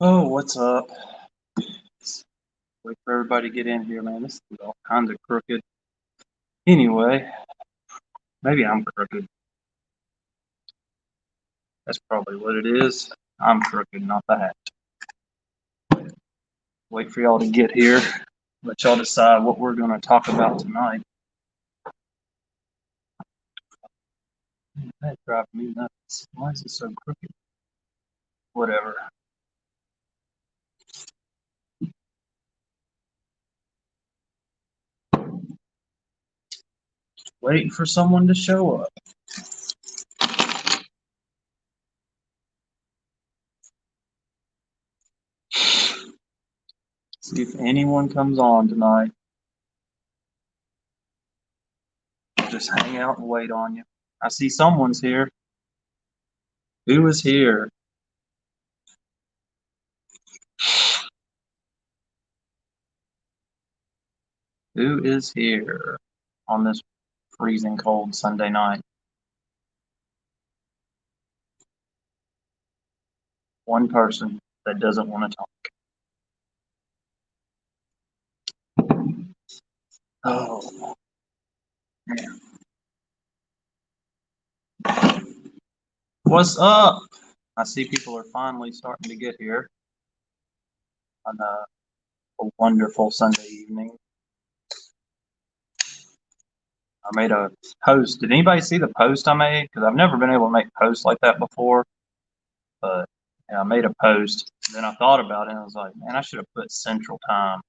Oh, what's up? Wait for everybody to get in here, man. This is all kinds of crooked. Anyway, maybe I'm crooked. That's probably what it is. I'm crooked, not the hat. Wait for y'all to get here. Let y'all decide what we're going to talk about tonight. That drives me nuts. Why is it so crooked? Whatever. Waiting for someone to show up. See if anyone comes on tonight. Just hang out and wait on you. I see someone's here. Who is here? Who is here on this freezing cold Sunday night? One person that doesn't want to talk. Oh, man. What's up? I see people are finally starting to get here on a wonderful Sunday evening. I made a post. Did anybody see the post I made? Because I've never been able to make posts like that before. But yeah, I made a post. Then I thought about it and I was like, man, I should have put Central Time.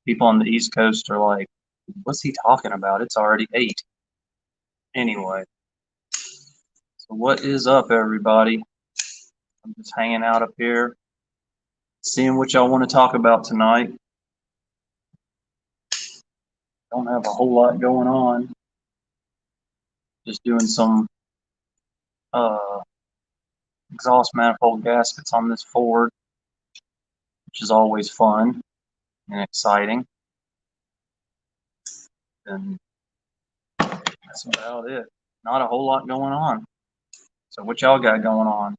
People on the East Coast are like, what's he talking about? It's already 8. Anyway, so what is up, everybody? I'm just hanging out up here, seeing what y'all want to talk about tonight. Don't have a whole lot going on. Just doing some exhaust manifold gaskets on this Ford, which is always fun and exciting. And that's about it. Not a whole lot going on. So what y'all got going on?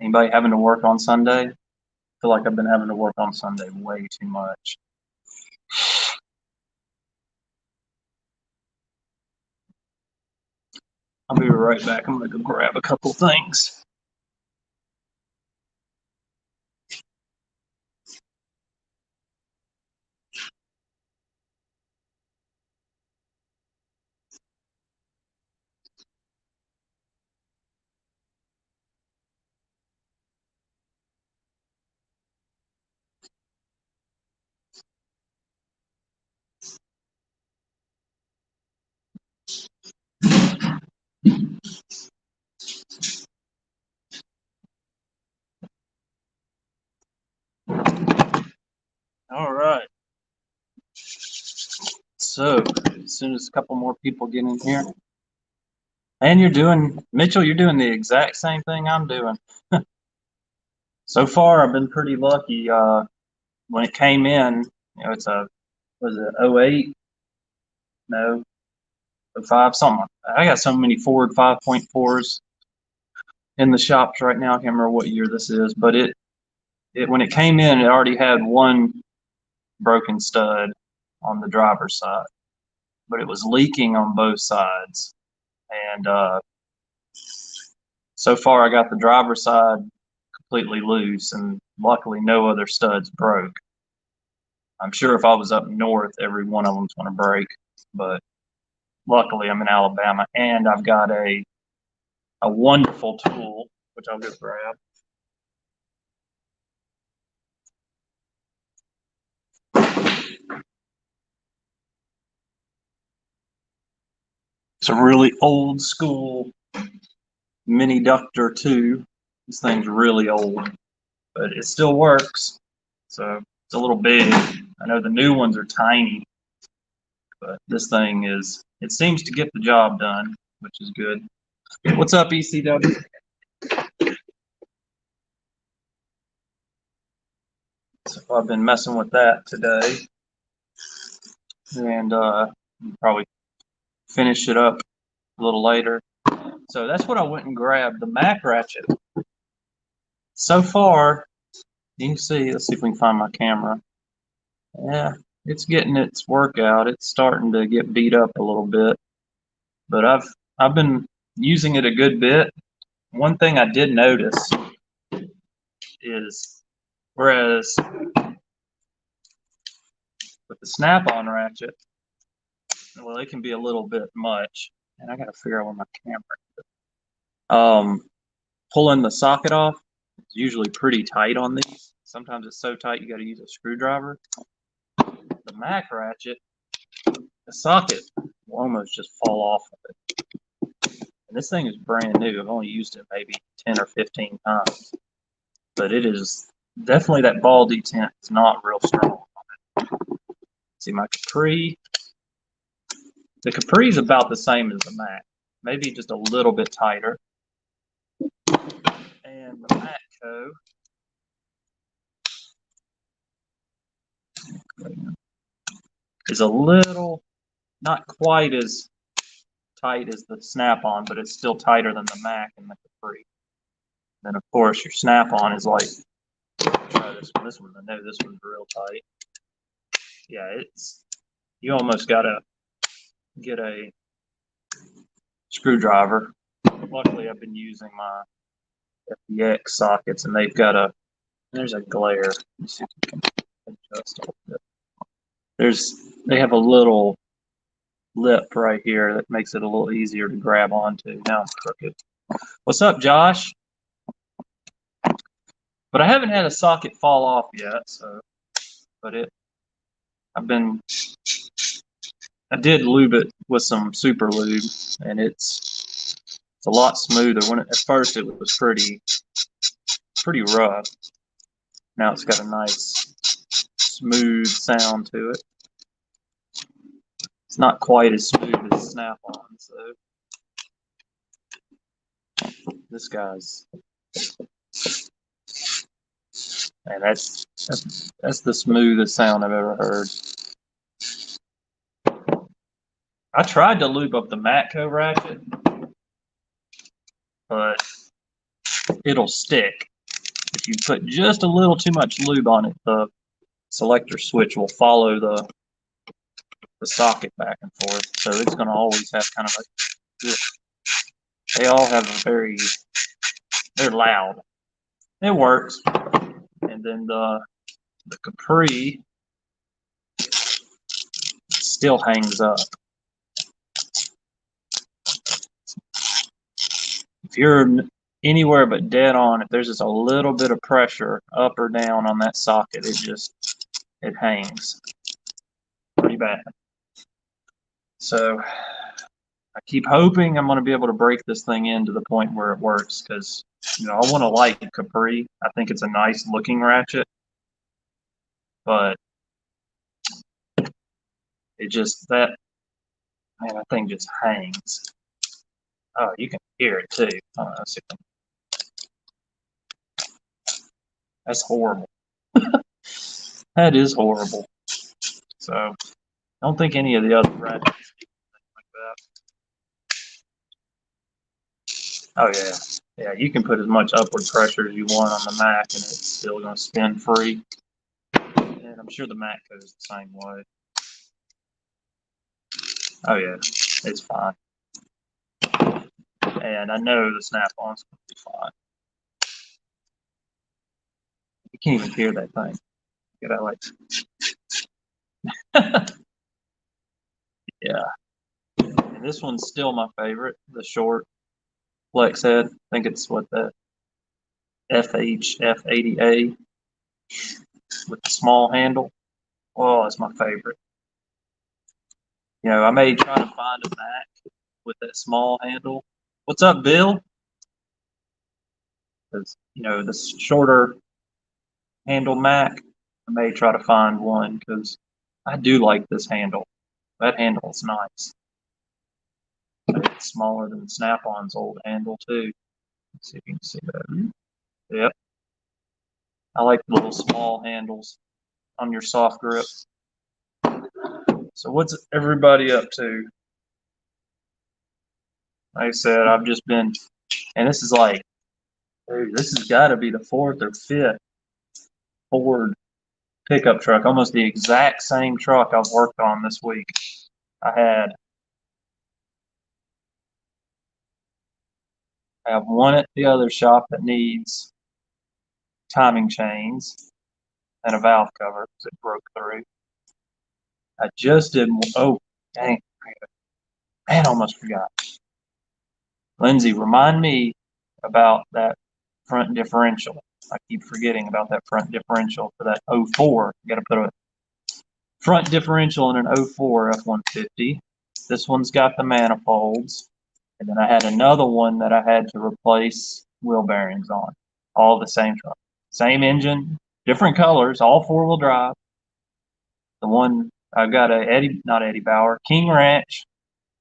Anybody having to work on Sunday? I feel like I've been having to work on Sunday way too much. I'll be right back. I'm gonna go grab a couple things. All right. So as soon as a couple more people get in here, and Mitchell, you're doing the exact same thing I'm doing. So far, I've been pretty lucky. When it came in, it's was it 08? No, 05, something. I got so many Ford 5.4s in the shops right now. I can't remember what year this is, but it when it came in, it already had one broken stud on the driver's side, but it was leaking on both sides. And so far, I got the driver's side completely loose, and luckily, no other studs broke. I'm sure if I was up north, every one of them's going to break, but luckily, I'm in Alabama, and I've got a wonderful tool, which I'll just grab. It's a really old school mini ductor too. This thing's really old, but it still works. So it's a little big. I know the new ones are tiny, but this thing it seems to get the job done, which is good. What's up, ECW? So I've been messing with that today, and probably finish it up a little later. So that's what I went and grabbed, the Mac ratchet. so far, you can see, let's see if we can find my camera. Yeah, it's getting its workout. It's starting to get beat up a little bit, but I've been using it a good bit. One thing I did notice is, whereas with the snap-on ratchet, well, it can be a little bit much, and I got to figure out where my camera is. Pulling the socket off is usually pretty tight on these. Sometimes it's so tight you got to use a screwdriver. The Mac ratchet, the socket will almost just fall off of it. And this thing is brand new. I've only used it maybe 10 or 15 times. But it is definitely, that ball detent is not real strong on it. See my Capri. The Capri is about the same as the Mac, maybe just a little bit tighter. And the Matco is a little, not quite as tight as the Snap-on, but it's still tighter than the Mac and the Capri. Then of course your Snap-on is like, try this one. This one, I know this one's real tight. Yeah, it's, you almost gotta get a screwdriver. Luckily, I've been using my FDX sockets, and they've got a, there's a glare. Let me see if we can adjust a little bit. They have a little lip right here that makes it a little easier to grab onto. Now it's crooked. What's up, Josh? But I haven't had a socket fall off yet, so, but I did lube it with some super lube, and it's a lot smoother. At first it was pretty rough. Now it's got a nice smooth sound to it. It's not quite as smooth as Snap-on, so this guy's, and that's the smoothest sound I've ever heard. I tried to lube up the Matco ratchet, but it'll stick. If you put just a little too much lube on it, the selector switch will follow the socket back and forth, so it's going to always have kind of a, they all have a they're loud. It works. And then the Capri still hangs up. If you're anywhere but dead on, if there's just a little bit of pressure up or down on that socket, it hangs pretty bad. So I keep hoping I'm going to be able to break this thing in to the point where it works, because I want to like Capri. I think it's a nice looking ratchet, but it just, that thing just hangs. Oh, you can hear it too. Oh, that's horrible. That is horrible. So I don't think any of the other ratchets do anything like that. Oh yeah, you can put as much upward pressure as you want on the Mac, and it's still going to spin free. And I'm sure the Mac goes the same way. Oh yeah, it's fine. And I know the Snap-on's going to be fine. You can't even hear that thing. Get out like. Yeah. And this one's still my favorite, the short flex head. I think it's what, the FHF80A with the small handle. Oh, it's my favorite. I may try to find a Mac with that small handle. What's up, Bill? Because, this shorter handle Mac, I may try to find one, because I do like this handle. That handle is nice. It's smaller than Snap-on's old handle too. Let's see if you can see that. Yep. I like the little small handles on your soft grip. So what's everybody up to? Like I said, I've just been, and this is like Dude, this has got to be the fourth or fifth Ford pickup truck, almost the exact same truck I've worked on this week. I have one at the other shop that needs timing chains and a valve cover because it broke through. I just did, oh, dang, man, I almost forgot. Lindsay, remind me about that front differential. I keep forgetting about that front differential for that '04. You got to put a front differential in an '04 F-150. This one's got the manifolds. And then I had another one that I had to replace wheel bearings on. All the same truck. Same engine, different colors, all four-wheel drive. The one I've got not Eddie Bauer, King Ranch.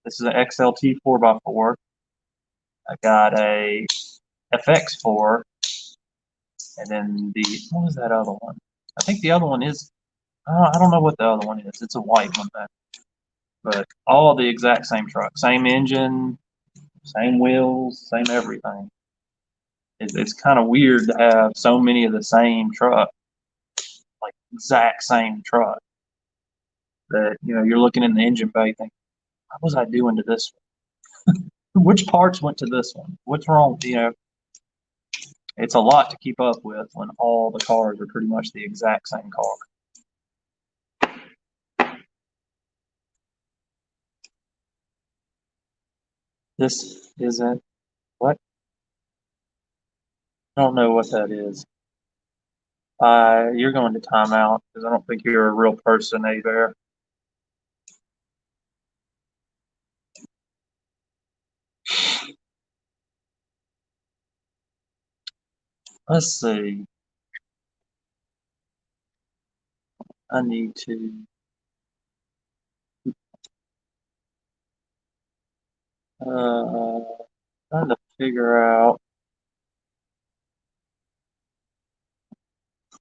This is an XLT 4x4. I got a FX4, and then what was that other one? I think the other one is, I don't know what the other one is. It's a white one, but all the exact same truck, same engine, same wheels, same everything. It's kind of weird to have so many of the same truck, like exact same truck, that you're looking in the engine bay thinking, what was I doing to this one? Which parts went to this one? What's wrong? It's a lot to keep up with when all the cars are pretty much the exact same car. This isn't what? I don't know what that is. You're going to timeout because I don't think you're a real person, Bear. Let's see. I need to. Trying to figure out.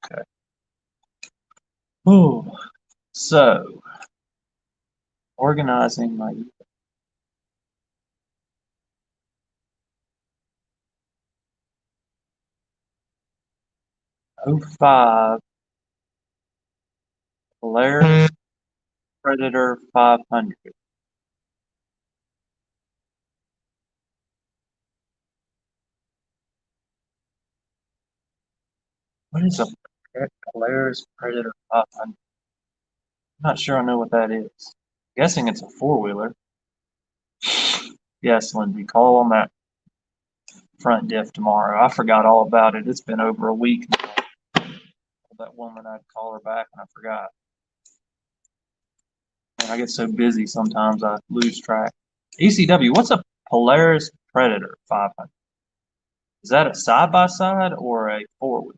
Okay. Ooh. So, organizing my '05 Polaris Predator 500. What is a Polaris Predator 500? I'm not sure I know what that is. I'm guessing it's a four-wheeler. Yes, Lindsay, call on that front diff tomorrow. I forgot all about it. It's been over a week now. That woman, I'd call her back and I forgot. And I get so busy sometimes I lose track. ECW, what's a Polaris Predator 500? Is that a side-by-side or a four-wheeler?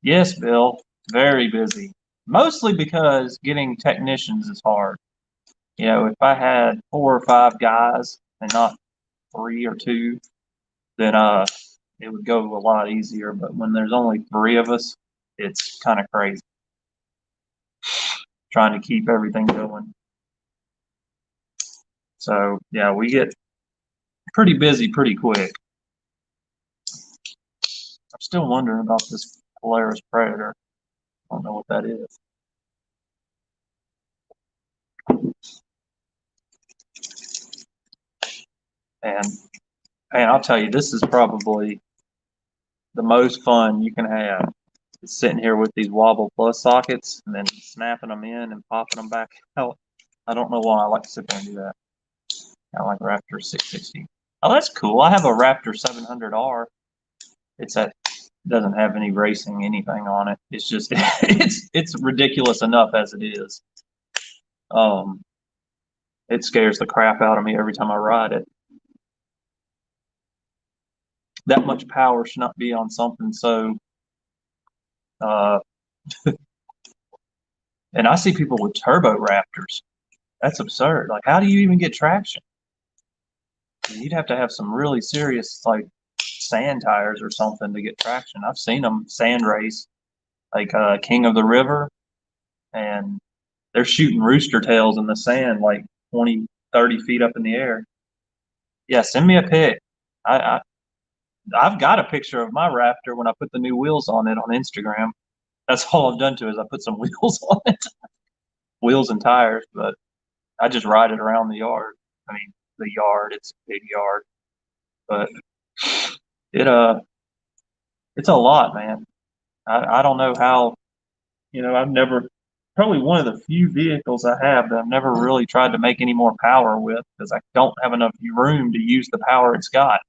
Yes, Bill, very busy. Mostly because getting technicians is hard. If I had 4 or 5 guys and not 3 or 2, then it would go a lot easier. But when there's only 3 of us, it's kind of crazy trying to keep everything going. So yeah, we get pretty busy pretty quick. I'm still wondering about this Polaris Predator. I don't know what that is. And I'll tell you, this is probably the most fun you can have. It's sitting here with these Wobble Plus sockets and then snapping them in and popping them back out. I don't know why I like to sit there and do that. I like Raptor 660. Oh, that's cool. I have a Raptor 700R. Doesn't have any racing anything on it. It's just it's ridiculous enough as it is. It scares the crap out of me every time I ride it. That much power should not be on something so. And I see people with turbo Raptors. That's absurd. Like, how do you even get traction? You'd have to have some really serious, like, sand tires or something to get traction. I've seen them sand race, like King of the River, and they're shooting rooster tails in the sand, like 20, 30 feet up in the air. Yeah, send me a pic. I I've got a picture of my Raptor when I put the new wheels on it on Instagram. That's all I've done to it is I put some wheels on it, wheels and tires, but I just ride it around the yard. I mean, the yard, it's a big yard, but it it's a lot, man. I don't know how, I've never, probably one of the few vehicles I have that I've never really tried to make any more power with because I don't have enough room to use the power it's got.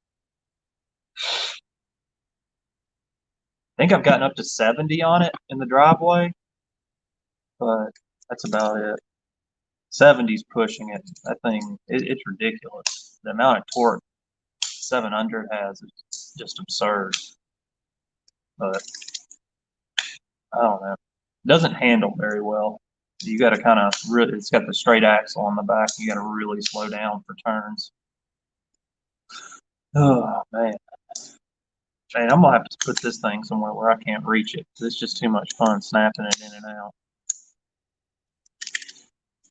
I think I've gotten up to 70 on it in the driveway, but that's about it. 70's pushing it. That thing, it's ridiculous. The amount of torque 700 has is just absurd. But I don't know. It doesn't handle very well. You got to kind of really, it's got the straight axle on the back. You got to really slow down for turns. Oh, man. Man, I'm gonna have to put this thing somewhere where I can't reach it. It's just too much fun snapping it in and out.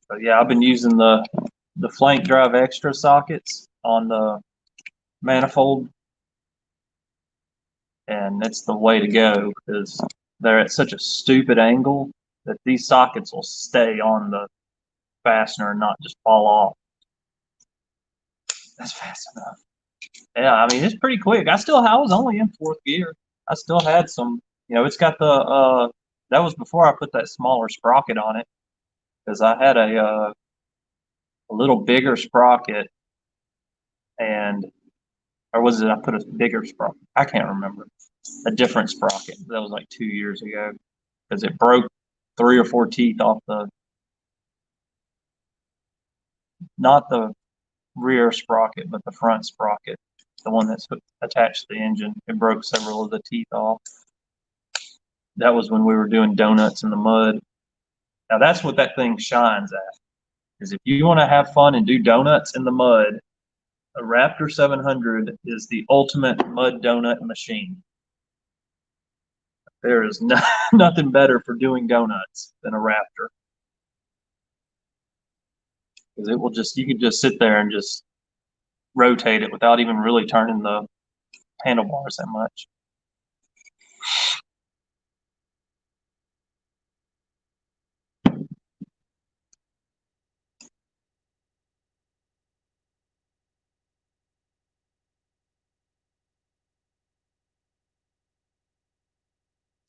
But yeah, I've been using the flank drive extra sockets on the manifold, and it's the way to go because they're at such a stupid angle that these sockets will stay on the fastener and not just fall off. That's fast enough. Yeah, I mean it's pretty quick. I was only in fourth gear. I still had some, it's got the that was before I put that smaller sprocket on it because I had a little bigger sprocket and or was it I put a bigger sprocket? I can't remember. A different sprocket. That was like 2 years ago because it broke 3 or 4 teeth off not the rear sprocket, but the front sprocket, the one that's attached to the engine. It broke several of the teeth off. That was when we were doing donuts in the mud. Now that's what that thing shines at. Is if you want to have fun and do donuts in the mud, a Raptor 700 is the ultimate mud donut machine. There is nothing better for doing donuts than a Raptor. Because it will you can just sit there and just rotate it without even really turning the handlebars that much.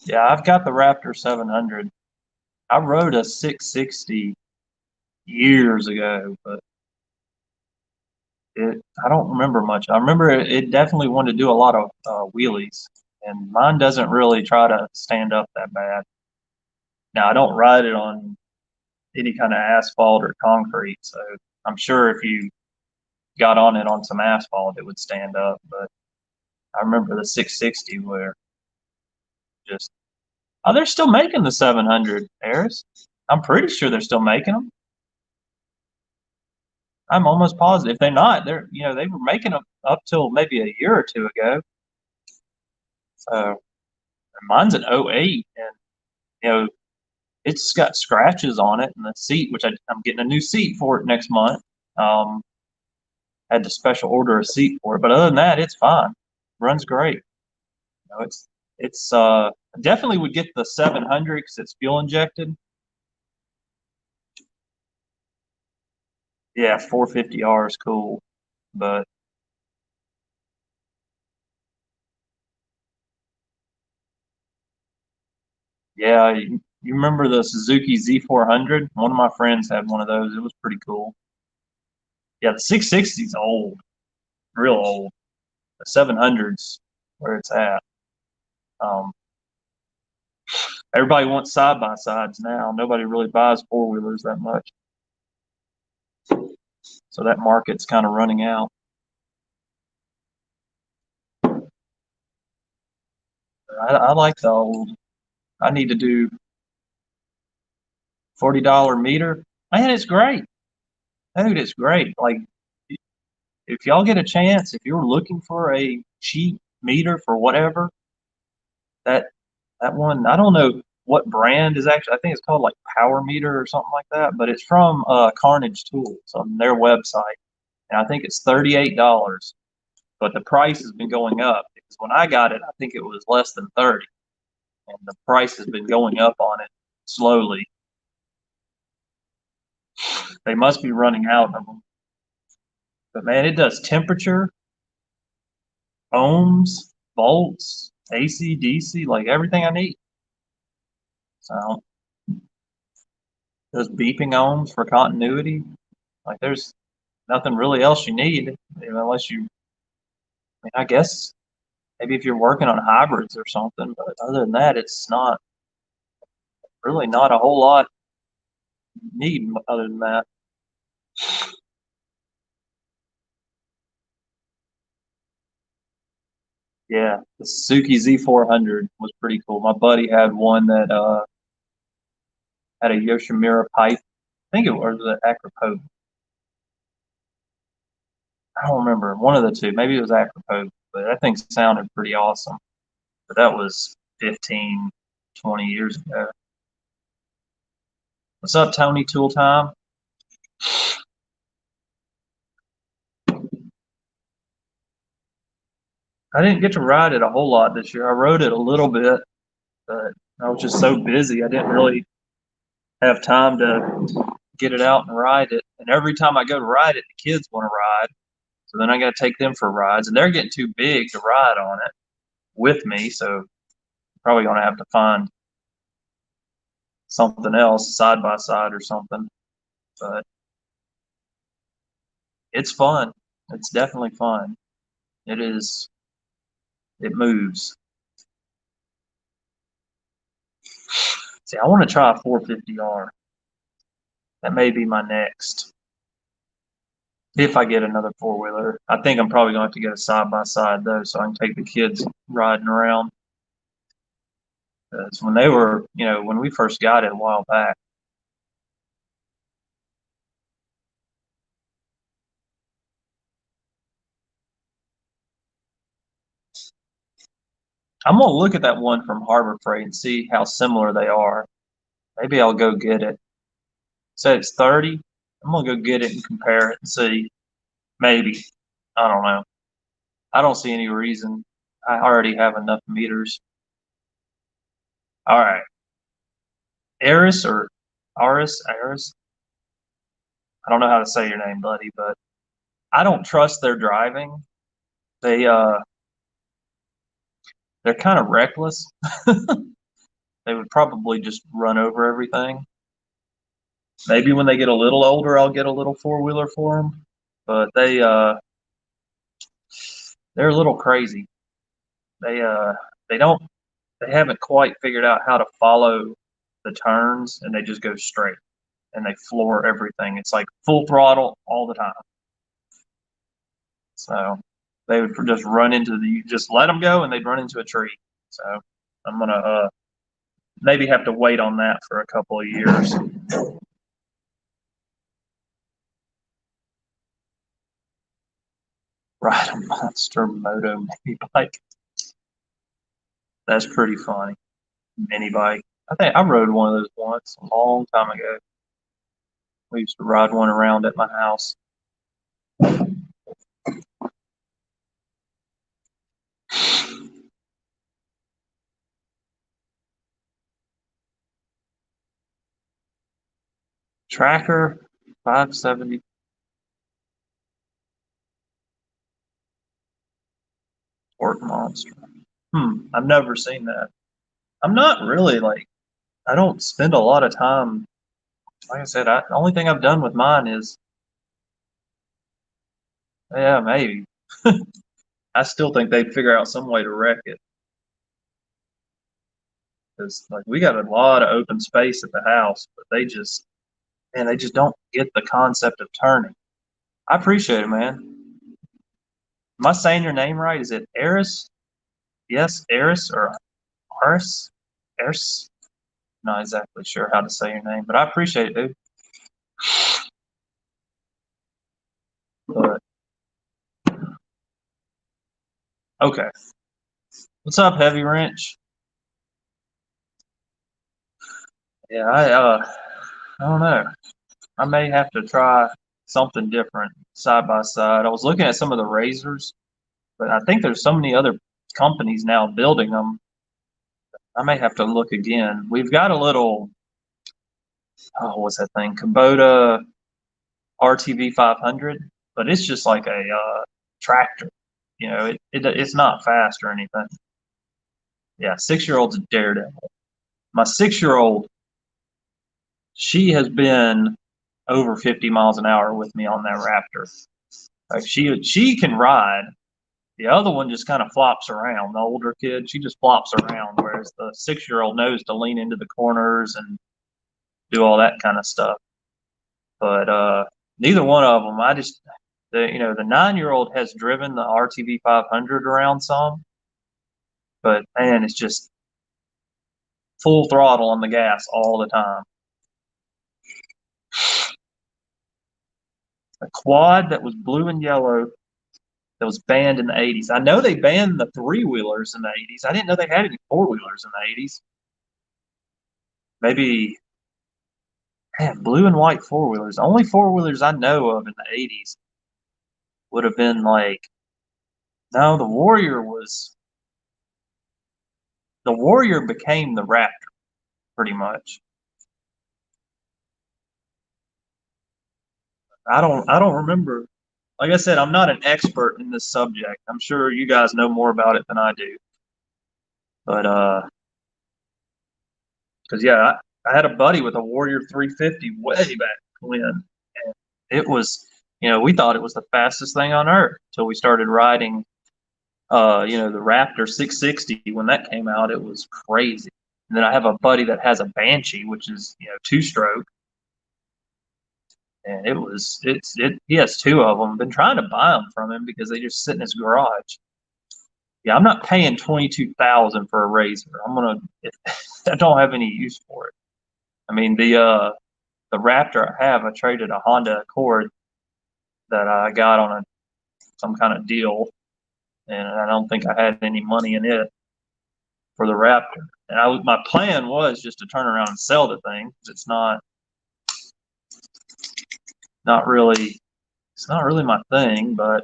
Yeah, I've got the Raptor 700. I rode a 660 years ago, but I don't remember much. I remember it definitely wanted to do a lot of wheelies, and mine doesn't really try to stand up that bad. Now, I don't ride it on any kind of asphalt or concrete, so I'm sure if you got on it on some asphalt, it would stand up. But I remember the 660 where just, oh, they're still making the 700, Harris. I'm pretty sure they're still making them. I'm almost positive. If they're not, they were making them up till maybe a year or two ago. So mine's an '08, and it's got scratches on it, and the seat, which I'm getting a new seat for it next month. Had to special order a seat for it, but other than that, it's fine. Runs great. It's definitely would get the 700 because it's fuel injected. Yeah, 450R is cool, but yeah, you remember the Suzuki Z400? One of my friends had one of those. It was pretty cool. Yeah, the 660's old, real old. The 700's where it's at. Um, Everybody wants side by sides now. Nobody really buys four wheelers that much. So that market's kind of running out. I like the old. I need to do $40 meter. Man, it's great. Dude, it's great. Like, if y'all get a chance, if you're looking for a cheap meter for whatever, that one, I don't know what brand is actually, I think it's called like Power Meter or something like that, but it's from Carnage Tools on their website. and I think it's $38. But the price has been going up because when I got it, I think it was less than 30, and the price has been going up on it slowly. They must be running out of them. But man, it does temperature, ohms, volts, AC, DC, like everything I need. So those beeping ohms for continuity, like there's nothing really else you need, unless you, I mean, I guess maybe if you're working on hybrids or something, but other than that, it's not really not a whole lot you need other than that. Yeah, the Suzuki Z400 was pretty cool. My buddy had one that had a Yoshimura pipe. I think it was the Acropope. I don't remember, one of the two. Maybe it was Acropope, but that thing sounded pretty awesome. But that was 15, 20 years ago. What's up, Tony Tool Time? I didn't get to ride it a whole lot this year. I rode it a little bit, but I was just so busy. I didn't really have time to get it out and ride it. And every time I go to ride it, the kids want to ride. So then I got to take them for rides, and they're getting too big to ride on it with me. So probably going to have to find something else, side by side or something. But it's fun. It's definitely fun. It is. It moves. See, I want to try a 450R. That may be my next. If I get another four wheeler, I think I'm probably going to have to get a side by side though, so I can take the kids riding around. Because when they were, when we first got it a while back, I'm gonna look at that one from Harbor Freight and see how similar they are. Maybe I'll go get it. Say it's 30. I'm gonna go get it and compare it and see. Maybe. I don't know. I don't see any reason. I already have enough meters. All right. Aris or Aris. I don't know how to say your name, buddy, but I don't trust their driving. They they're kind of reckless. They would probably just run over everything. Maybe when they get a little older, I'll get a little four wheeler for them. But they're a little crazy. They they don't they haven't quite figured out how to follow the turns, and they just go straight and they floor everything. It's like full throttle all the time. So they would just run into just let them go and they'd run into a tree. So I'm gonna maybe have to wait on that for a couple of years. Ride a monster moto mini bike. That's pretty funny. Mini bike. I think I rode one of those once a long time ago. We used to ride one around at my house. Tracker 570. Torque Monster. I've never seen that. I'm not really like, I don't spend a lot of time. Like I said, the only thing I've done with mine is, yeah, maybe. I still think they'd figure out some way to wreck it. Because like we got a lot of open space at the house, but they just don't get the concept of turning. I appreciate it, man. Am I saying your name right? Is it Eris? Yes, Eris or Aris? Eris? Not exactly sure how to say your name, but I appreciate it, dude. But okay. What's up, Heavy Wrench? Yeah, I don't know. I may have to try. something different side by side. I was looking at some of the razors, but I think there's so many other companies now building them. I may have to look again. We've got a little, oh, what's that thing? Kubota RTV 500, but it's just like a tractor. You know, it's not fast or anything. Yeah, 6-year-old's a daredevil. My 6-year-old, she has been over 50 miles an hour with me on that Raptor. Like she can ride. The other one just kind of flops around. The older kid, she just flops around, whereas the 6-year-old knows to lean into the corners and do all that kind of stuff. But neither one of them. The 9-year-old has driven the RTV 500 around some, but man, it's just full throttle on the gas all the time. A quad that was blue and yellow that was banned in the 80s. I know they banned the 3-wheelers in the 80s. I didn't know they had any 4-wheelers in the 80s. Maybe, man, blue and white 4-wheelers. The only 4-wheelers I know of in the 80s would have been like, no, the Warrior became the Raptor pretty much. I don't remember. Like I said, I'm not an expert in this subject. I'm sure you guys know more about it than I do. But because yeah, I had a buddy with a Warrior 350 way back when, and it was, we thought it was the fastest thing on earth until we started riding, the Raptor 660 when that came out. It was crazy. And then I have a buddy that has a Banshee, which is 2-stroke, and he has 2 of them. Been trying to buy them from him because they just sit in his garage. Yeah, I'm not paying 22,000 for a razor. I don't have any use for it. I mean, the Raptor I traded a Honda Accord that I got on some kind of deal, and I don't think I had any money in it for the Raptor. And my plan was just to turn around and sell the thing. It's not really my thing, but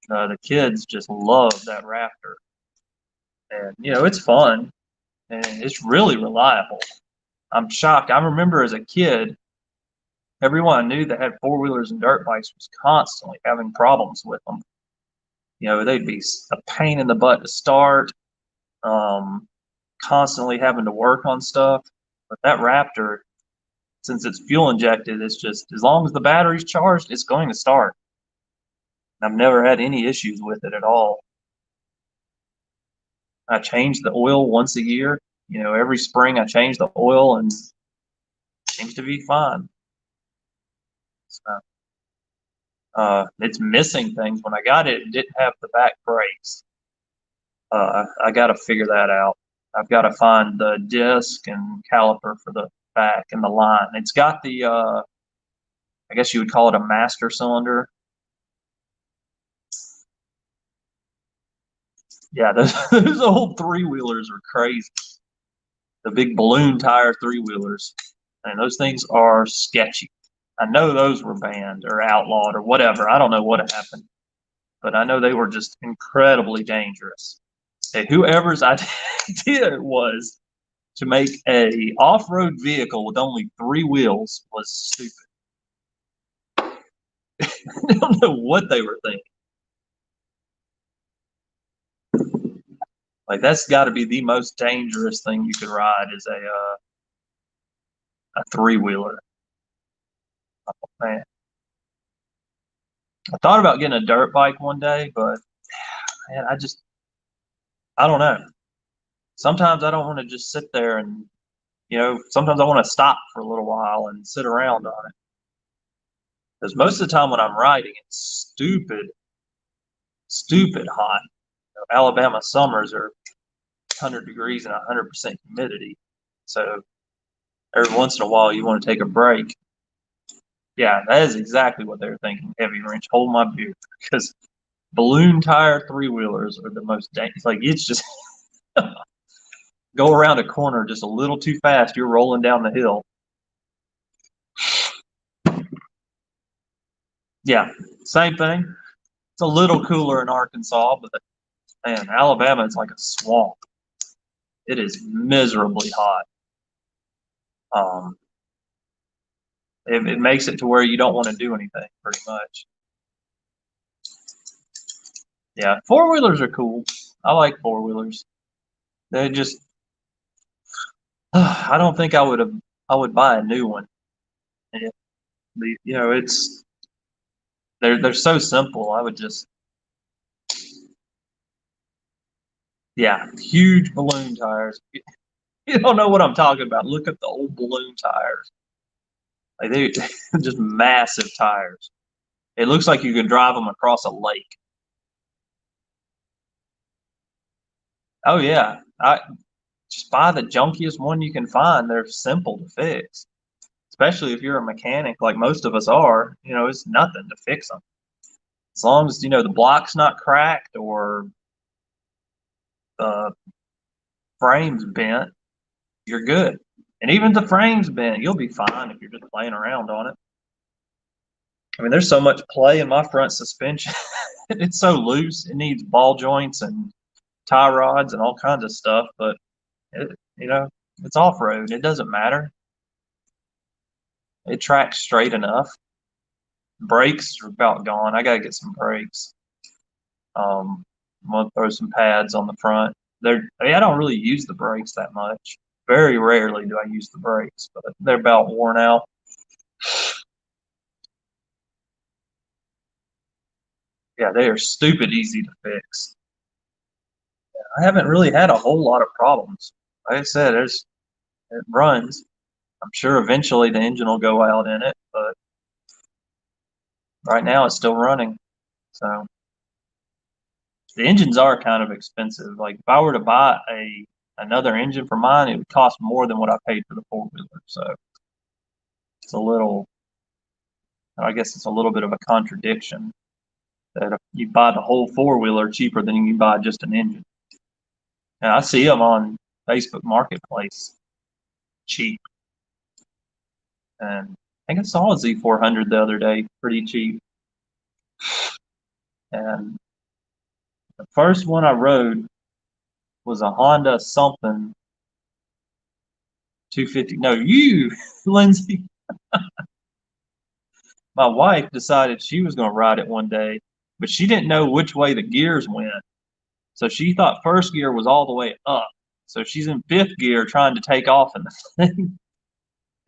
the kids just love that Raptor, and it's fun and it's really reliable. I'm shocked. I remember as a kid, everyone I knew that had 4-wheelers and dirt bikes was constantly having problems with them. They'd be a pain in the butt to start, constantly having to work on stuff. But that Raptor, since it's fuel injected, it's just, as long as the battery's charged, it's going to start. I've never had any issues with it at all. I change the oil once a year. Every spring I change the oil, and it seems to be fine. So, it's missing things. When I got it, it didn't have the back brakes. I got to figure that out. I've got to find the disc and caliper for the back and the line. It's got the, I guess you would call it a master cylinder. Yeah, those old 3-wheelers are crazy. The big balloon tire 3-wheelers. And those things are sketchy. I know those were banned or outlawed or whatever. I don't know what happened. But I know they were just incredibly dangerous. And whoever's idea it was to make a off-road vehicle with only 3 wheels was stupid. I don't know what they were thinking. Like, that's got to be the most dangerous thing you could ride, is a 3-wheeler. Oh, man. I thought about getting a dirt bike one day, but man, I don't know. Sometimes I don't want to just sit there and, sometimes I want to stop for a little while and sit around on it. Because most of the time when I'm riding, it's stupid hot. Alabama summers are 100 degrees and 100% humidity. So every once in a while you want to take a break. Yeah, that is exactly what they were thinking. Heavy wrench, hold my beer. Because balloon tire 3-wheelers are the most dangerous. Like, it's just go around a corner just a little too fast, you're rolling down the hill. Yeah, same thing. It's a little cooler in Arkansas, but man, Alabama is like a swamp. It is miserably hot. Um, it makes it to where you don't want to do anything pretty much. Yeah, four wheelers are cool. I like four wheelers. They just, I don't think I would buy a new one. Yeah, you know, they're so simple. I would just, yeah, huge balloon tires. You don't know what I'm talking about. Look at the old balloon tires. Like they just massive tires. It looks like you could drive them across a lake. Oh yeah, I just buy the junkiest one you can find. They're simple to fix, especially if you're a mechanic like most of us are. You know, it's nothing to fix them as long as you know the block's not cracked or the frame's bent. You're good. And even if the frame's bent, you'll be fine if you're just playing around on it. I mean, there's so much play in my front suspension. It's so loose. It needs ball joints and tie rods and all kinds of stuff. But it, you know, it's off road. It doesn't matter. It tracks straight enough. Brakes are about gone. I gotta get some brakes. I'm gonna throw some pads on the front. I mean, I don't really use the brakes that much. Very rarely do I use the brakes, but they're about worn out. Yeah, they are stupid easy to fix. I haven't really had a whole lot of problems. Like I said, it runs. I'm sure eventually the engine will go out in it, but right now it's still running. So the engines are kind of expensive. Like if I were to buy another engine for mine, it would cost more than what I paid for the four wheeler. So it's a little, I guess it's a little bit of a contradiction that if you buy the whole four wheeler cheaper than you buy just an engine. And I see them on Facebook Marketplace cheap. And I think I saw a Z400 the other day, pretty cheap. And the first one I rode was a Honda something 250. No, you, Lindsay. My wife decided she was going to ride it one day, but she didn't know which way the gears went. So she thought first gear was all the way up. So she's in fifth gear trying to take off in the thing.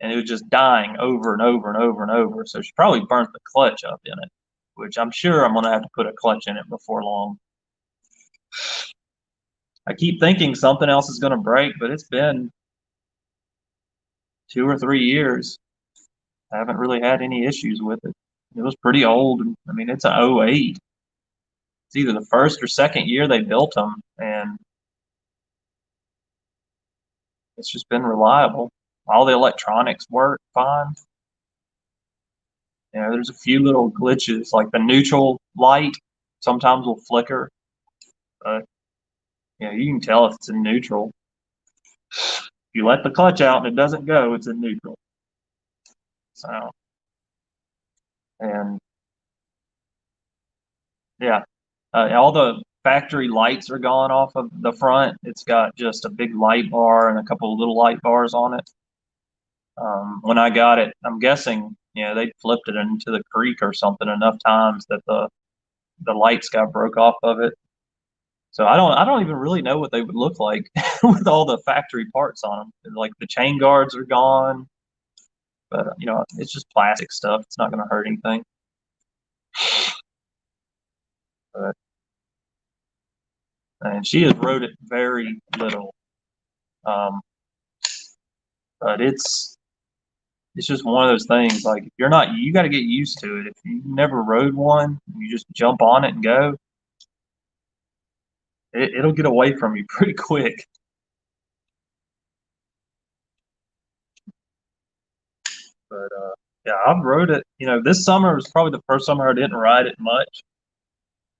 And it was just dying over and over and over and over. So she probably burnt the clutch up in it, which I'm sure I'm going to have to put a clutch in it before long. I keep thinking something else is going to break, but it's been 2 or 3 years. I haven't really had any issues with it. It was pretty old. I mean, it's an '08. It's either the first or second year they built them, and it's just been reliable. All the electronics work fine. You know, there's a few little glitches, like the neutral light sometimes will flicker, but you know, you can tell if it's in neutral. If you let the clutch out and it doesn't go, it's in neutral. So, and yeah, all the factory lights are gone off of the front. It's got just a big light bar and a couple of little light bars on it. When I got it, I'm guessing, you know, they flipped it into the creek or something enough times that the lights got broke off of it. So I don't even really know what they would look like with all the factory parts on them. Like the chain guards are gone, but you know, it's just plastic stuff. It's not going to hurt anything. But and she has rode it very little. Um, but it's just one of those things. Like if you're not, you got to get used to it. If you never rode one, you just jump on it and go. It'll get away from you pretty quick. But yeah, I've rode it. You know, this summer was probably the first summer I didn't ride it much.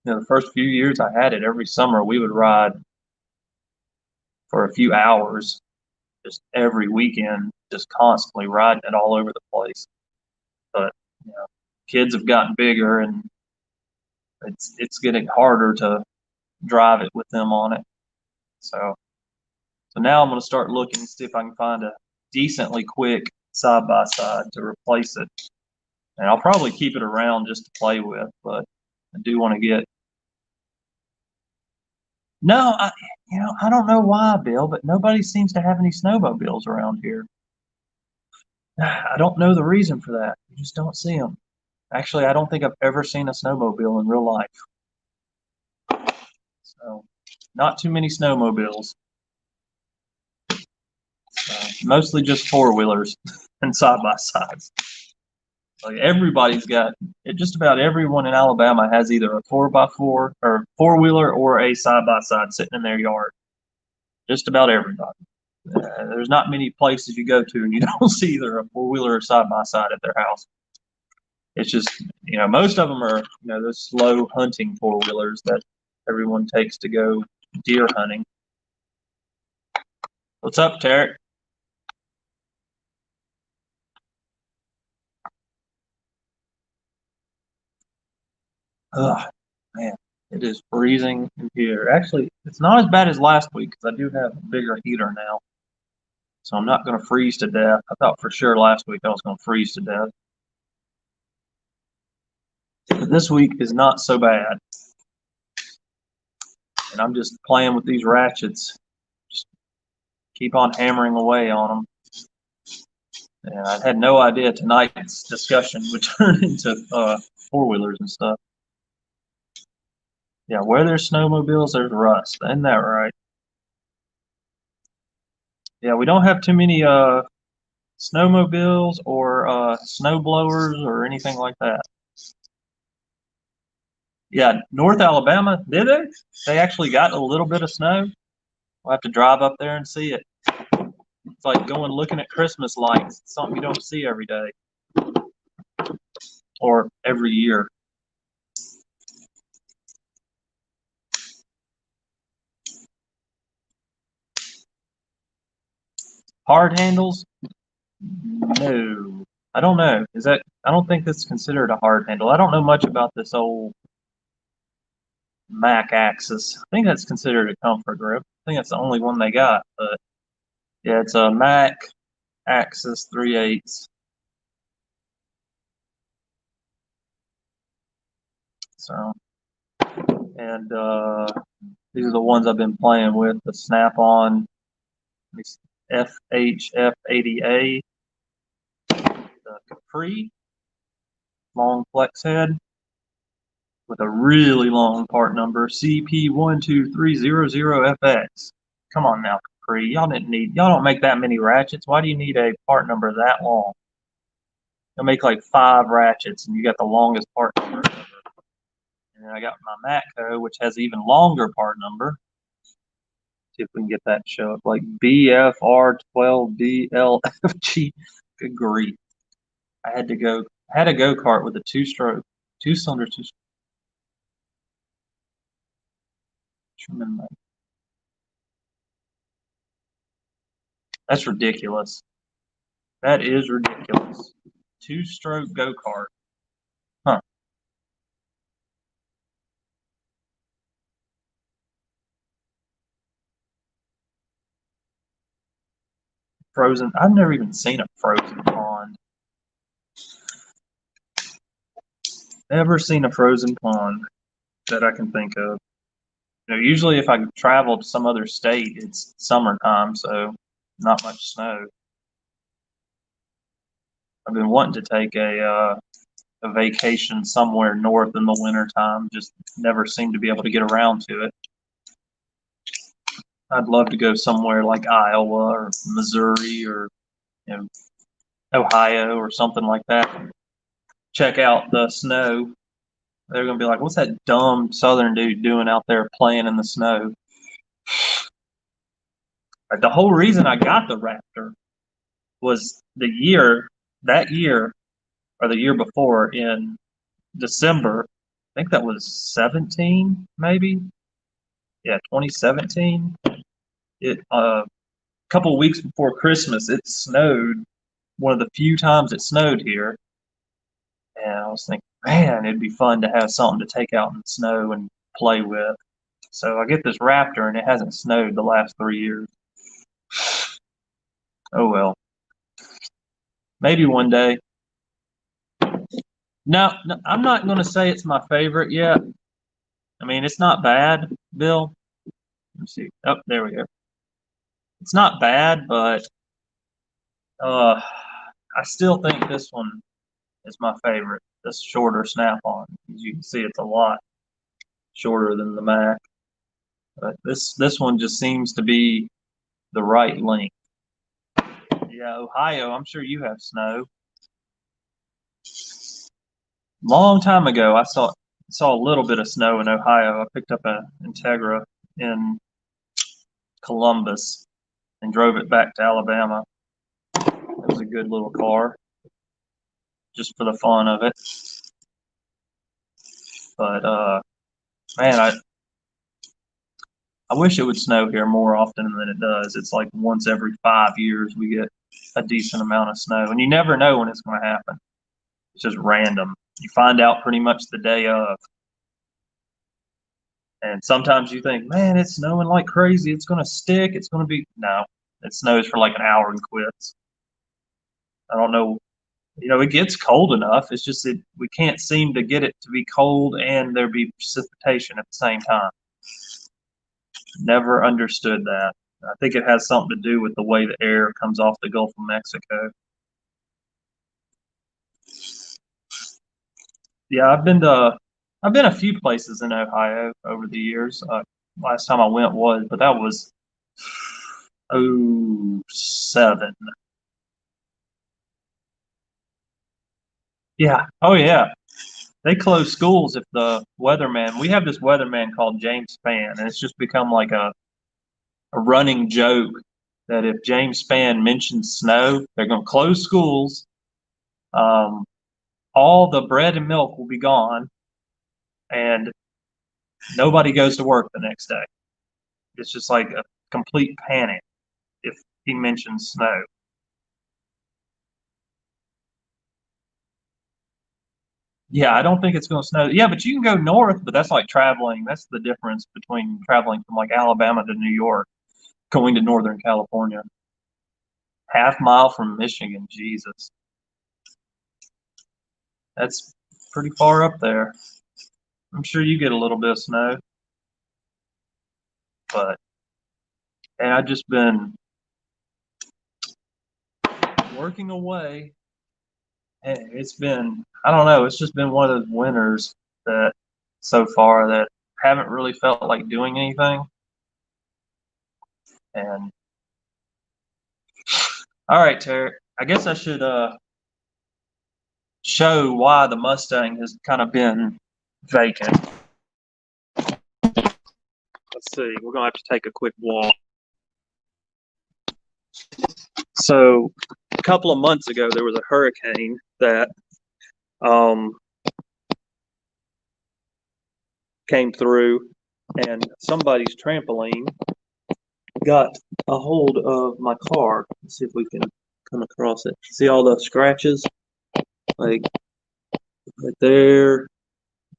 You know, the first few years I had it every summer, we would ride for a few hours, just every weekend, just constantly riding it all over the place. But you know. kids have gotten bigger, and it's getting harder to drive it with them on it. So now I'm going to start looking to see if I can find a decently quick side by side to replace it. And I'll probably keep it around just to play with, but I do want to get. No, I don't know why, Bill, but nobody seems to have any snowmobiles around here. I don't know the reason for that. You just don't see them. Actually, I don't think I've ever seen a snowmobile in real life. So, not too many snowmobiles. Mostly just four-wheelers and side-by-sides. Like everybody's got it. Just about everyone in Alabama has either a 4x4 or four-wheeler or a side-by-side sitting in their yard. Just about everybody. There's not many places you go to and you don't see either a four-wheeler or side-by-side at their house. It's just, most of them are, those slow hunting four-wheelers that everyone takes to go deer hunting. What's up, Tarek? Ugh, man, it is freezing in here. Actually, it's not as bad as last week because I do have a bigger heater now. So I'm not going to freeze to death. I thought for sure last week I was going to freeze to death. But this week is not so bad. And I'm just playing with these ratchets. Just keep on hammering away on them. And I had no idea tonight's discussion would turn into four-wheelers and stuff. Yeah, where there's snowmobiles, there's rust. Isn't that right? Yeah, we don't have too many snowmobiles or snow blowers or anything like that. Yeah, North Alabama, did they? They actually got a little bit of snow. We'll have to drive up there and see it. It's like going looking at Christmas lights. It's something you don't see every day or every year. Hard handles? No. I don't know. I don't think that's considered a hard handle. I don't know much about this old Mac Axis. I think that's considered a comfort grip. I think that's the only one they got. But yeah, it's a Mac Axis 3/8. So, and these are the ones I've been playing with. The Snap-on FHF80A, the Capri long flex head with a really long part number, CP12300FX. Come on now, Capri. Y'all don't make that many ratchets. Why do you need a part number that long? You'll make like 5 ratchets and you got the longest part number ever. And then I got my Matco, which has even longer part number. See if we can get that to show up, like BFR12BLFG. Good grief. I had a go-kart with a two-cylinder. That's ridiculous. That is ridiculous. 2-stroke go-kart. Huh. Frozen. I've never even seen a frozen pond. Never seen a frozen pond that I can think of. Usually if I travel to some other state, it's summertime, so not much snow. I've been wanting to take a vacation somewhere north in the wintertime, just never seem to be able to get around to it. I'd love to go somewhere like Iowa or Missouri or Ohio or something like that. Check out the snow. They're going to be like, what's that dumb southern dude doing out there playing in the snow? The whole reason I got the Raptor was that year, or the year before in December, I think that was 17, maybe. Yeah, 2017. It a couple of weeks before Christmas, it snowed. One of the few times it snowed here, And I was thinking, man, it'd be fun to have something to take out in the snow and play with. So I get this Raptor, and it hasn't snowed the last 3 years. Oh well, maybe one day. No, no, I'm not going to say it's my favorite yet. I mean, it's not bad, Bill. Let's see. Oh, there we go. It's not bad, but uh, I still think this one is my favorite. This shorter snap-on. As you can see, it's a lot shorter than the Mac. But this one just seems to be the right length. Yeah, Ohio. I'm sure you have snow. Long time ago, I saw a little bit of snow in Ohio. I picked up an Integra in Columbus and drove it back to Alabama. It was a good little car, just for the fun of it. But man, I wish it would snow here more often than it does. It's like once every 5 years we get a decent amount of snow, and you never know when it's going to happen. It's just random. You find out pretty much the day of. And sometimes you think, man, it's snowing like crazy. It's going to stick. It's going to be. No, it snows for like an hour and quits. I don't know. It gets cold enough. It's just that we can't seem to get it to be cold and there be precipitation at the same time. Never understood that. I think it has something to do with the way the air comes off the Gulf of Mexico. Yeah, I've been a few places in Ohio over the years. Last time I went but that was '07. Yeah. Oh yeah. They close schools if the weatherman. We have this weatherman called James Spann, and it's just become like a running joke that if James Spann mentions snow, they're going to close schools. Um, all the bread and milk will be gone, and nobody goes to work the next day. It's just like a complete panic if he mentions snow. Yeah, I don't think it's going to snow. Yeah, but you can go north, but that's like traveling. That's the difference between traveling from like Alabama to New York, going to Northern California. Half mile from Michigan, Jesus. That's pretty far up there. I'm sure you get a little bit of snow, but and I've just been working away. And it's been, I don't know, it's just been one of those winters that so far that haven't really felt like doing anything. And all right, Terry, I guess I should show why the Mustang has kind of been vacant. Let's see, we're gonna have to take a quick walk. So a couple of months ago, there was a hurricane that came through, and somebody's trampoline got a hold of my car. Let's see if we can come across it. See all the scratches? Like right there,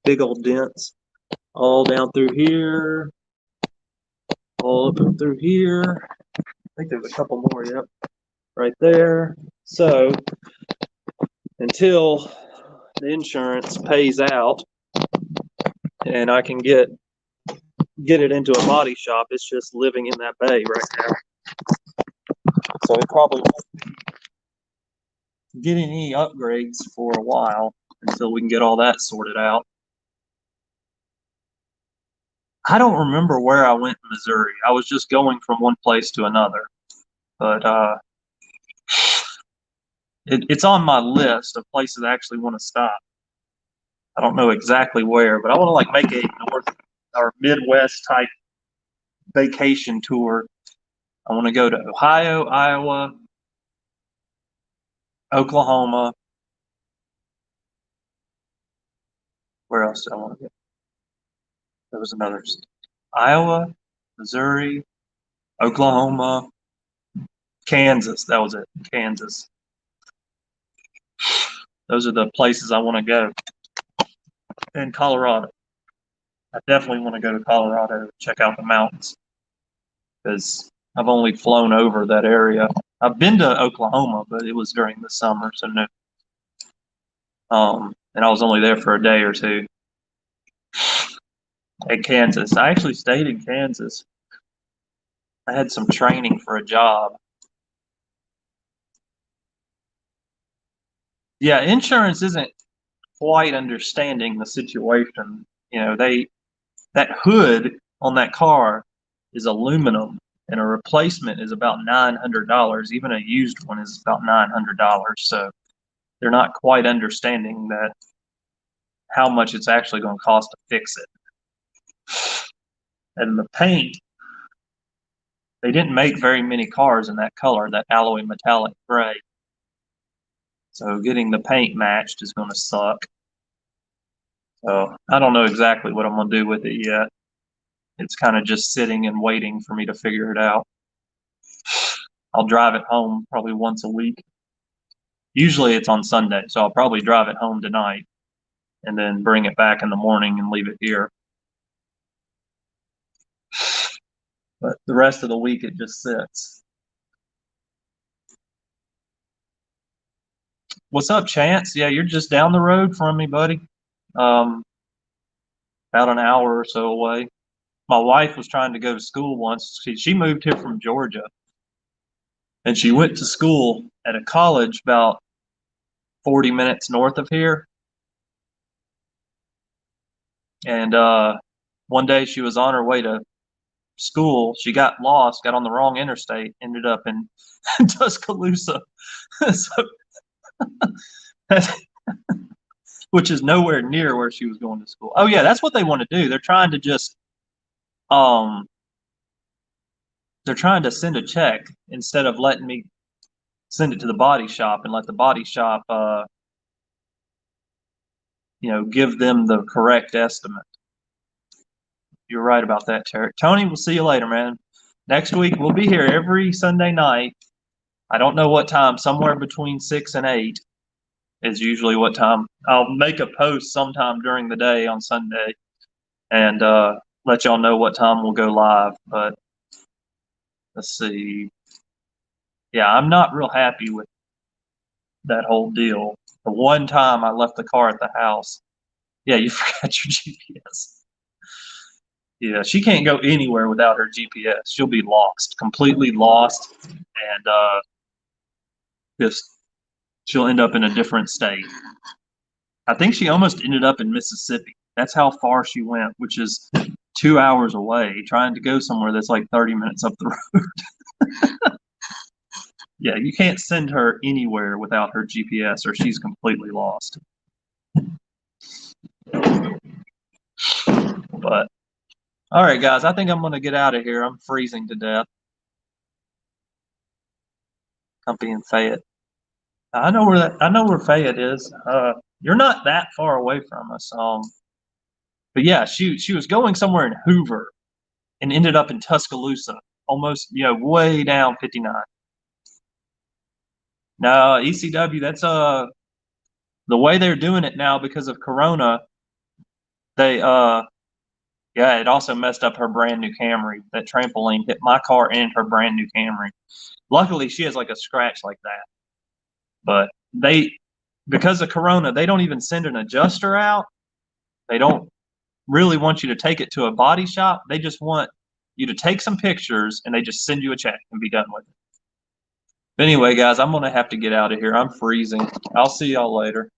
big old dents all down through here, all up through here. I think there's a couple more, yep, right there. So until the insurance pays out and I can get it into a body shop, it's just living in that bay right now. So it probably won't get any upgrades for a while until we can get all that sorted out. I don't remember where I went in Missouri. I was just going from one place to another. But it's on my list of places I actually want to stop. I don't know exactly where, but I want to like make a north or Midwest type vacation tour. I want to go to Ohio, Iowa, Oklahoma. Where else did I want to go? There was another Iowa, Missouri, Oklahoma, Kansas. That was it. Kansas. Those are the places I want to go in Colorado. I definitely want to go to Colorado, check out the mountains, because I've only flown over that area. I've been to Oklahoma, but it was during the summer, so no. And I was only there for a day or two. At Kansas, I actually stayed in Kansas. I had some training for a job. Yeah, insurance isn't quite understanding the situation. You know, that hood on that car is aluminum, and a replacement is about $900. Even a used one is about $900. So they're not quite understanding that how much it's actually going to cost to fix it. And the paint, they didn't make very many cars in that color, that alloy metallic gray. So getting the paint matched is going to suck. So I don't know exactly what I'm going to do with it yet. It's kind of just sitting and waiting for me to figure it out. I'll drive it home probably once a week. Usually it's on Sunday, so I'll probably drive it home tonight and then bring it back in the morning and leave it here. But the rest of the week it just sits. What's up, Chance? Yeah, you're just down the road from me, buddy. About an hour or so away. My wife was trying to go to school once. She moved here from Georgia, and she went to school at a college about 40 minutes north of here. And one day she was on her way to school. She got lost, got on the wrong interstate, ended up in Tuscaloosa. So which is nowhere near where she was going to school. Oh yeah, that's what they want to do. They're trying to just they're trying to send a check instead of letting me send it to the body shop and let the body shop give them the correct estimate. You're right about that, Tarek. Tony, we'll see you later, man. Next week we'll be here every Sunday night. I don't know what time, somewhere between 6 and 8 is usually what time. I'll make a post sometime during the day on Sunday and let y'all know what time we'll go live. But let's see. Yeah, I'm not real happy with that whole deal. The one time I left the car at the house. Yeah, you forgot your GPS. Yeah, she can't go anywhere without her GPS. She'll be lost, completely lost, and she'll end up in a different state. I think she almost ended up in Mississippi. That's how far she went, which is 2 hours away, trying to go somewhere that's like 30 minutes up the road. Yeah, you can't send her anywhere without her GPS or she's completely lost. But all right, guys, I think I'm going to get out of here. I'm freezing to death. I'm being Fayette. I know where Fayette is. You're not that far away from us. But yeah, she was going somewhere in Hoover and ended up in Tuscaloosa, almost way down 59. No, ECW. That's the way they're doing it now because of Corona. They yeah, it also messed up her brand new Camry. That trampoline hit my car and her brand new Camry. Luckily, she has like a scratch like that. But because of Corona, they don't even send an adjuster out. They don't really want you to take it to a body shop. They just want you to take some pictures and they just send you a check and be done with it. But anyway, guys, I'm going to have to get out of here. I'm freezing. I'll see y'all later.